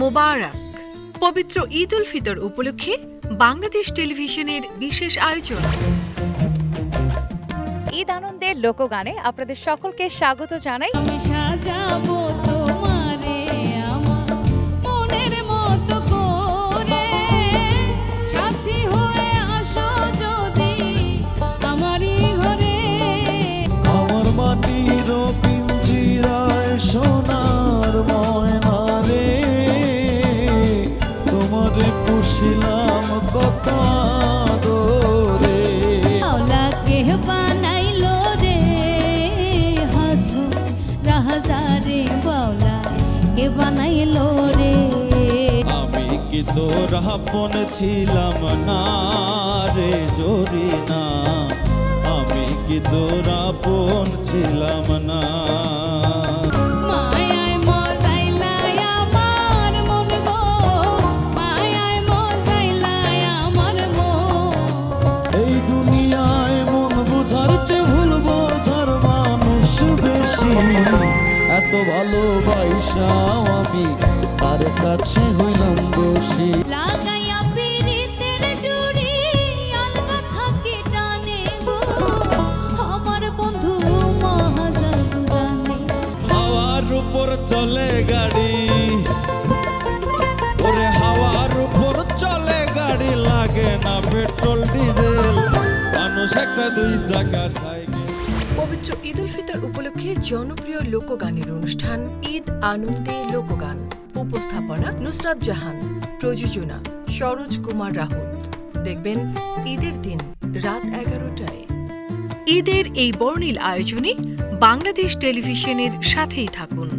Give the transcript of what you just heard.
মোবারক। পবিত্র ঈদ উল ফিতর উপলক্ষে বাংলাদেশ টেলিভিশনের বিশেষ আয়োজন ঈদ আনন্দের লোকগানে আপনাদের সকলকে স্বাগত জানাই। আমি সাজাবো তোমারে আমার মনের মতো করে, সাথী হয়ে আসো যদি আমারই ঘরে। আমার মাটির পিঞ্জিরায় সোনার ময়না রে, তোমারে পুষিলাম কত আদরে। মাওলাকে বানাইলো রে হাসু রাহাজারে, বাওলা কে বানাইলো রে। আমি কি তোর আপন ছিলাম না রে জরিনা, আমি কি তোর আপন ছিলাম না। মায়ায় মজাইলাই আমার মন গো, মায়ায় মজাইলাই আমার মন। এই দুনিয়ায় মন বোঝার চেয়ে ভুল বোঝার মানুষ বেশি, এত ভালোবাসাও আমি তার কাছে হইলাম দোষী। লাগাইয়া পিরিতের ডুরি আলগা থাকে টানে গো, আমার বন্ধু মহাজাদু জানে। হাওয়ার উপর চলে গাড়ি, ওরে হাওয়ার উপর চলে গাড়ি, লাগে না পেট্রোল ডিজেল, মানুষ একটা দুই চাকার সাইকেল। পবিত্র ঈদ উল ফিতর উপলক্ষে জনপ্রিয় লোকগানের অনুষ্ঠান ঈদ আনন্দে লোকগান। উপস্থাপনা নুসরাত জাহান, প্রযোজনা সরোজ কুমার রাহুল। দেখবেন ঈদের দিন রাত 11টায়। ঈদের এই বর্ণিল আয়োজনে বাংলাদেশ টেলিভিশনের সাথেই থাকুন।